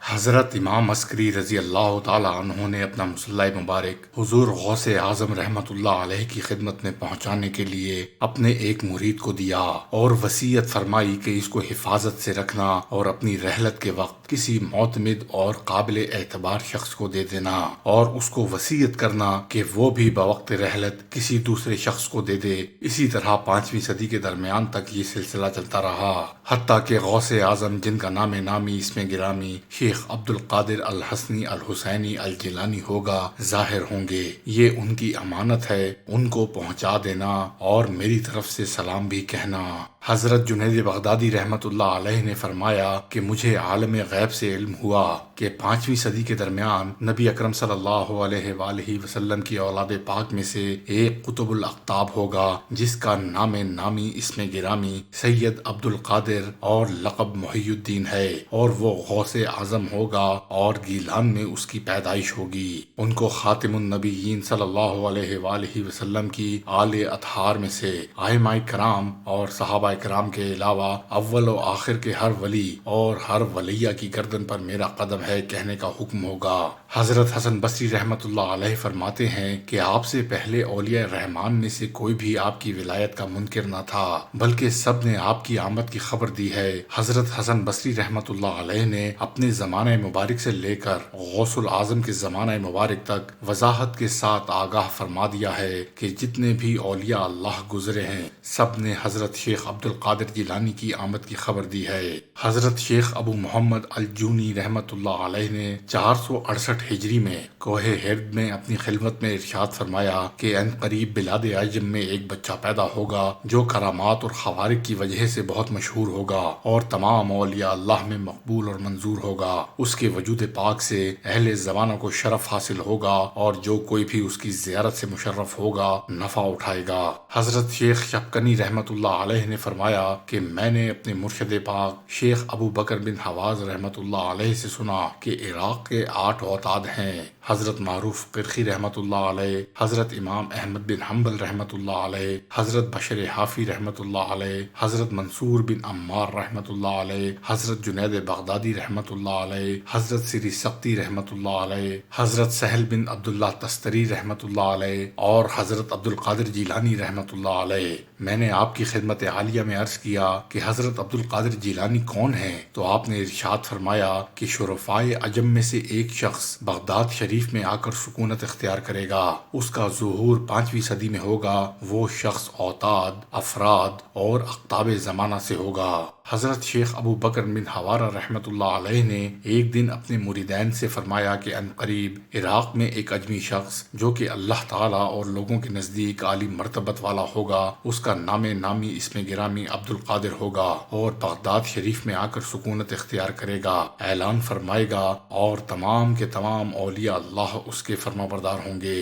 حضرت امام عسکری رضی اللہ تعالیٰ عنہ نے اپنا مسلح مبارک حضور غوث اعظم رحمت اللہ علیہ کی خدمت میں پہنچانے کے لیے اپنے ایک مرید کو دیا اور وصیت فرمائی کہ اس کو حفاظت سے رکھنا اور اپنی رحلت کے وقت کسی معتمد اور قابل اعتبار شخص کو دے دینا، اور اس کو وصیت کرنا کہ وہ بھی بوقت رحلت کسی دوسرے شخص کو دے دے۔ اسی طرح 5ویں صدی کے درمیان تک یہ سلسلہ چلتا رہا، حتیٰ کہ غوث اعظم جن کا نام نامی اس میں گرامی شیخ عبد القادر الحسنی الحسینی الجیلانی ہوگا ظاہر ہوں گے۔ یہ ان کی امانت ہے، ان کو پہنچا دینا اور میری طرف سے سلام بھی کہنا۔ حضرت جنید بغدادی رحمت اللہ علیہ نے فرمایا کہ مجھے عالم غیب سے علم ہوا کہ 5ویں صدی کے درمیان نبی اکرم صلی اللہ علیہ وآلہ وسلم کی اولاد پاک میں سے ایک قطب الاقطاب ہوگا جس کا نام نامی اسم گرامی سید عبد القادر اور لقب محی الدین ہے، اور وہ غوث اعظم ہوگا اور گیلان میں اس کی پیدائش ہوگی۔ ان کو خاتم النبیین صلی اللہ علیہ وآلہ وسلم کی آل اطہار میں سے ائمہ کرام اور صحابہ کرام کے علاوہ اول و آخر کے ہر ولی اور ہر ولیہ کی گردن پر میرا قدم ہے کہنے کا حکم ہوگا۔ حضرت حسن بصری رحمت اللہ علیہ فرماتے ہیں کہ آپ سے پہلے اولیاء رحمان میں سے کوئی بھی آپ کی ولایت کا منکر نہ تھا، بلکہ سب نے آپ کی آمد کی خبر دی ہے۔ حضرت حسن بصری رحمت اللہ علیہ نے اپنے زمانہ مبارک سے لے کر غوث العظم کے زمانہ مبارک تک وضاحت کے ساتھ آگاہ فرما دیا ہے کہ جتنے بھی اولیاء اللہ گزرے ہیں سب نے حضرت شیخ عبد القادر جیلانی کی آمد کی خبر دی ہے۔ حضرت شیخ ابو محمد الجونی رحمت اللہ علیہ نے 468 ہجری میں کوہ ہرد میں اپنی خلوت میں ارشاد فرمایا کہ ان قریب بلاد عجم میں ایک بچہ پیدا ہوگا جو کرامات اور خوارق کی وجہ سے بہت مشہور ہوگا اور تمام اولیاء اللہ میں مقبول اور منظور ہوگا۔ اس کے وجود پاک سے اہل زمانہ کو شرف حاصل ہوگا اور جو کوئی بھی اس کی زیارت سے مشرف ہوگا نفع اٹھائے گا۔ حضرت شیخ شبکنی رحمت اللہ علیہ نے فرمایا کہ میں نے اپنے مرشد پاک شیخ ابو بکر بن حواز رحمت اللہ علیہ سے سنا کہ عراق کے 8 اوتاد ہیں، حضرت معروف قرخی رحمت اللہ علیہ، حضرت امام احمد بن حنبل رحمت اللہ علیہ، حضرت بشر حافی رحمت اللہ علیہ، حضرت منصور بن عمار رحمت اللہ علیہ، حضرت جنید بغدادی رحمت اللہ علیہ، حضرت سری سقطی رحمت اللہ علیہ، حضرت سہل بن عبداللہ تستری رحمت اللہ علیہ اور حضرت عبد القادر جیلانی رحمت اللہ علیہ۔ میں نے آپ کی خدمت عالیہ میں عرض کیا کہ حضرت عبد القادر جیلانی کون ہیں؟ تو آپ نے ارشاد فرمایا کہ شرفائے عجم میں سے ایک شخص بغداد شریف میں آ کر سکونت اختیار کرے گا، اس کا ظہور 5ویں صدی میں ہوگا، وہ شخص اوتاد، افراد اور اقطاب زمانہ سے ہوگا۔ حضرت شیخ ابو بکر بن حوارہ رحمت اللہ علیہ نے ایک دن اپنے مریدین سے فرمایا کہ ان قریب عراق میں ایک اجمی شخص جو کہ اللہ تعالیٰ اور لوگوں کے نزدیک عالی مرتبت والا ہوگا، اس کا نام نامی اسم گرامی عبد القادر ہوگا اور بغداد شریف میں آ کر سکونت اختیار کرے گا، اعلان فرمائے گا اور تمام کے تمام اولیاء اللہ اس کے فرمانبردار ہوں گے۔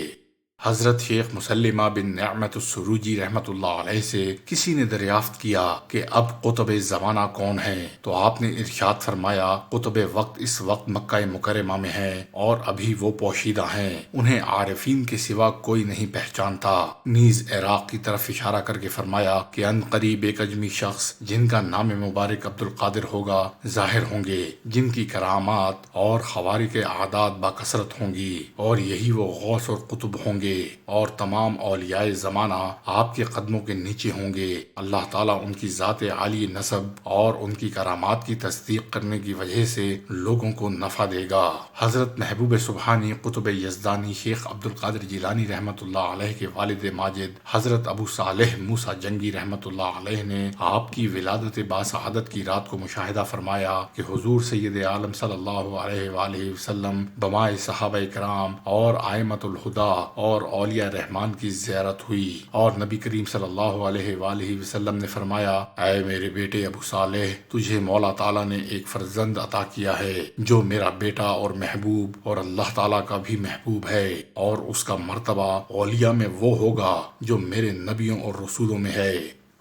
حضرت شیخ مسلمہ بن نعمت السروجی رحمت اللہ علیہ سے کسی نے دریافت کیا کہ اب قطب زمانہ کون ہیں؟ تو آپ نے ارشاد فرمایا قطب وقت اس وقت مکہ مکرمہ میں ہیں اور ابھی وہ پوشیدہ ہیں، انہیں عارفین کے سوا کوئی نہیں پہچانتا۔ نیز عراق کی طرف اشارہ کر کے فرمایا کہ ان قریب ایک اجمی شخص جن کا نام مبارک عبد القادر ہوگا ظاہر ہوں گے، جن کی کرامات اور خوارق اعداد باکثرت ہوں گی، اور یہی وہ غوث اور قطب ہوں گے اور تمام اولیاء زمانہ آپ کے قدموں کے نیچے ہوں گے۔ اللہ تعالیٰ ان کی ذات عالی نسب اور ان کی کرامات کی تصدیق کرنے کی وجہ سے لوگوں کو نفع دے گا۔ حضرت محبوب سبحانی قطب یزدانی شیخ عبد القادر جیلانی رحمت اللہ علیہ کے والد ماجد حضرت ابو صالح موسیٰ جنگی رحمت اللہ علیہ نے آپ کی ولادت باسعادت کی رات کو مشاہدہ فرمایا کہ حضور سید عالم صلی اللہ علیہ وآلہ وسلم بمائے صحابہ کرام اور ائمۃ الہدیٰ اور اولیاء رحمان کی زیارت ہوئی، اور نبی کریم صلی اللہ علیہ وآلہ وسلم نے فرمایا اے میرے بیٹے ابو صالح، تجھے مولا تعالیٰ نے ایک فرزند عطا کیا ہے جو میرا بیٹا اور محبوب اور اللہ تعالیٰ کا بھی محبوب ہے، اور اس کا مرتبہ اولیاء میں وہ ہوگا جو میرے نبیوں اور رسولوں میں ہے۔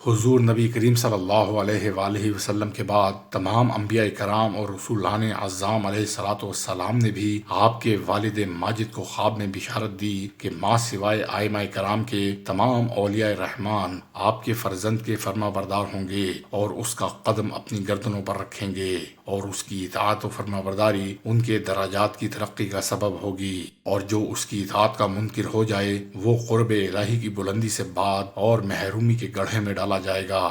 حضور نبی کریم صلی اللہ علیہ وآلہ وسلم کے بعد تمام انبیاء کرام اور رسولان اعظام علیہ الصلوۃ والسلام نے بھی آپ کے والد ماجد کو خواب میں بشارت دی کہ ماں سوائے ائمہ کرام کے تمام اولیاء رحمان آپ کے فرزند کے فرما بردار ہوں گے اور اس کا قدم اپنی گردنوں پر رکھیں گے، اور اس کی اطاعت و فرما برداری ان کے درجات کی ترقی کا سبب ہوگی، اور جو اس کی اطاعت کا منکر ہو جائے وہ قرب الہی کی بلندی سے بعد اور محرومی کے گڑھے میں ڈالا جائے گا۔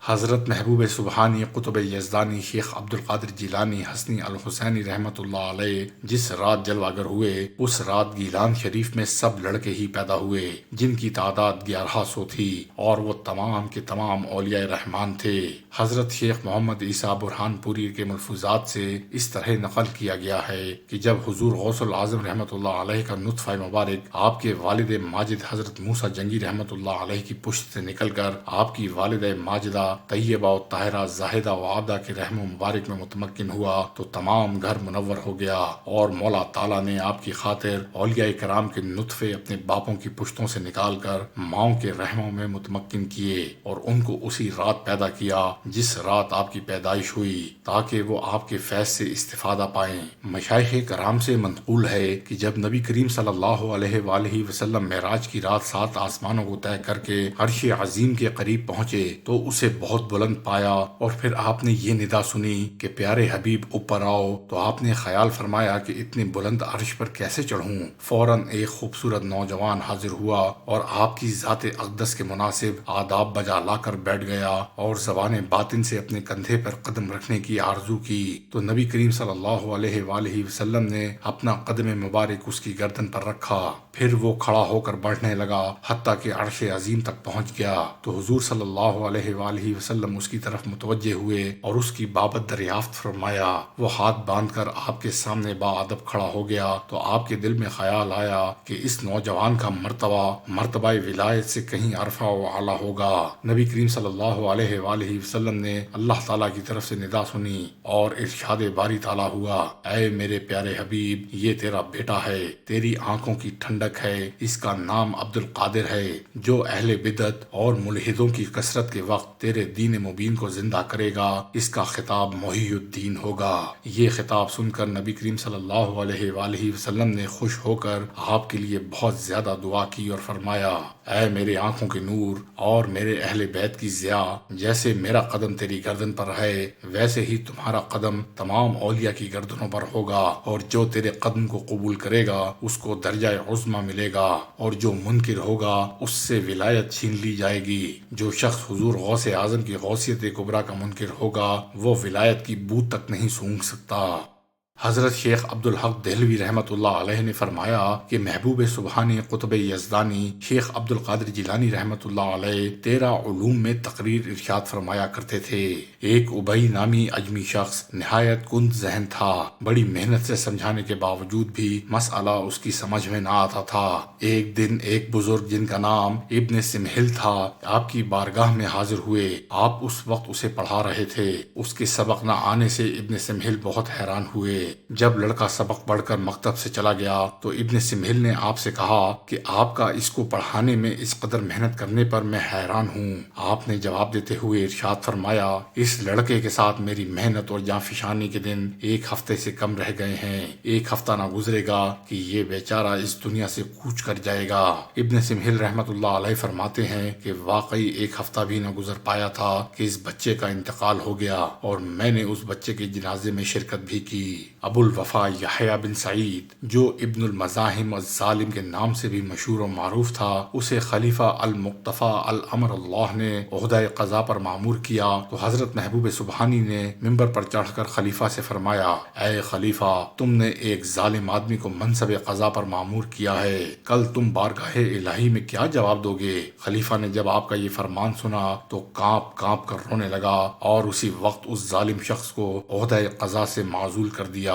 حضرت محبوب سبحانی قطب یزدانی شیخ عبد القادر جیلانی حسنی الحسینی رحمۃ اللہ علیہ جس رات جلواگر ہوئے، اس رات گیلان شریف میں سب لڑکے ہی پیدا ہوئے جن کی تعداد 1100 تھی، اور وہ تمام کے تمام اولیاء رحمان تھے۔ حضرت شیخ محمد عیسیٰ برہان پوری کے ملفوظات سے اس طرح نقل کیا گیا ہے کہ جب حضور غوث العظم رحمۃ اللہ علیہ کا نطفہ مبارک آپ کے والد ماجد حضرت موسیٰ جنگی رحمۃ اللہ علیہ کی پشت سے نکل کر آپ کی والد ماجدہ طیبہ و طاہرہ زاہدہ و عابدہ کے رحم مبارک میں متمکن ہوا تو تمام گھر منور ہو گیا، اور مولا تعالیٰ نے آپ کی خاطر اولیاء کرام کے نطفے اپنے باپوں کی پشتوں سے نکال کر ماؤں کے رحموں میں متمکن کیے، اور ان کو اسی رات پیدا کیا جس رات آپ کی پیدائش ہوئی، تاکہ وہ آپ کے فیض سے استفادہ پائیں۔ مشائخ کرام سے منقول ہے کہ جب نبی کریم صلی اللہ علیہ وآلہ وسلم معراج کی رات 7 آسمانوں کو طے کر کے عرش عظیم کے قریب پہنچے تو اسے بہت بلند پایا، اور پھر آپ نے یہ ندا سنی کہ پیارے حبیب اوپر آؤ، تو آپ نے خیال فرمایا کہ اتنے بلند عرش پر کیسے چڑھوں؟ فوراً ایک خوبصورت نوجوان حاضر ہوا اور آپ کی ذات اقدس کے مناسب آداب بجا لا کر بیٹھ گیا، اور زبان باطن سے اپنے کندھے پر قدم رکھنے کی آرزو کی تو نبی کریم صلی اللہ علیہ وآلہ وسلم نے اپنا قدم مبارک اس کی گردن پر رکھا، پھر وہ کھڑا ہو کر بڑھنے لگا حتیٰ کہ عرش عظیم تک پہنچ گیا، تو حضور صلی اللہ علیہ وآلہ وسلم اس کی طرف متوجہ ہوئے اور اس کی بابت دریافت فرمایا۔ وہ ہاتھ باندھ کر آپ کے سامنے باادب کھڑا ہو گیا تو آپ کے دل میں خیال آیا کہ اس نوجوان کا مرتبہ ولایت سے کہیں عرفہ و اعلیٰ ہوگا۔ نبی کریم صلی اللہ علیہ وآلہ وسلم نے اللہ تعالیٰ کی طرف سے ندا سنی اور ارشاد باری تعالیٰ ہوا، اے میرے پیارے حبیب، یہ تیرا بیٹا ہے، تیری آنکھوں کی ٹھنڈک ہے، اس کا نام عبد القادر ہے، جو اہل بدعت اور ملحدوں کی کثرت کے وقت تیرے دین مبین کو زندہ کرے گا، اس کا خطاب محی الدین ہوگا۔ یہ خطاب سن کر نبی کریم صلی اللہ علیہ وآلہ وسلم نے خوش ہو کر آپ کے لیے بہت زیادہ دعا کی اور فرمایا، اے میرے آنکھوں کے نور اور میرے اہل بیت کی ضیاء، جیسے میرا قدم تیری گردن پر ہے ویسے ہی تمہارا قدم تمام اولیاء کی گردنوں پر ہوگا، اور جو تیرے قدم کو قبول کرے گا اس کو درجہ عظمہ ملے گا، اور جو منکر ہوگا اس سے ولایت چھین لی جائے گی۔ جو شخص حضور غوث اعظم کی غوثیت کبریٰ کا منکر ہوگا وہ ولایت کی بو تک نہیں سونگھ سکتا۔ حضرت شیخ عبد الحق دہلوی رحمۃ اللہ علیہ نے فرمایا کہ محبوب سبحانی قطب یزدانی شیخ عبد القادر جیلانی رحمۃ اللہ علیہ 13 علوم میں تقریر ارشاد فرمایا کرتے تھے۔ ایک ابئی نامی اجمی شخص نہایت کند ذہن تھا، بڑی محنت سے سمجھانے کے باوجود بھی مسئلہ اس کی سمجھ میں نہ آتا تھا۔ ایک دن ایک بزرگ جن کا نام ابن سمہل تھا آپ کی بارگاہ میں حاضر ہوئے، آپ اس وقت اسے پڑھا رہے تھے۔ اس کے سبق نہ آنے سے ابن سمہل بہت حیران ہوئے۔ جب لڑکا سبق پڑھ کر مکتب سے چلا گیا تو ابن سمہل نے آپ سے کہا کہ آپ کا اس کو پڑھانے میں اس قدر محنت کرنے پر میں حیران ہوں۔ آپ نے جواب دیتے ہوئے ارشاد فرمایا، اس لڑکے کے ساتھ میری محنت اور جانفشانی کے دن 1 ہفتے سے کم رہ گئے ہیں، 1 ہفتہ نہ گزرے گا کہ یہ بیچارہ اس دنیا سے کوچ کر جائے گا۔ ابن سمہل رحمۃ اللہ علیہ فرماتے ہیں کہ واقعی 1 ہفتہ بھی نہ گزر پایا تھا کہ اس بچے کا انتقال ہو گیا، اور میں نے اس بچے کے جنازے میں شرکت بھی کی۔ ابو الوفا یحییٰ بن سعید، جو ابن المزاحم الظالم کے نام سے بھی مشہور و معروف تھا، اسے خلیفہ المقتفی الامر اللہ نے عہدہ قضا پر معمور کیا تو حضرت محبوب سبحانی نے ممبر پر چڑھ کر خلیفہ سے فرمایا، اے خلیفہ، تم نے ایک ظالم آدمی کو منصب قضا پر معمور کیا ہے، کل تم بارگاہ الہی میں کیا جواب دو گے؟ خلیفہ نے جب آپ کا یہ فرمان سنا تو کانپ کانپ کر رونے لگا اور اسی وقت اس ظالم شخص کو عہدہ قضا سے معزول کر دیا۔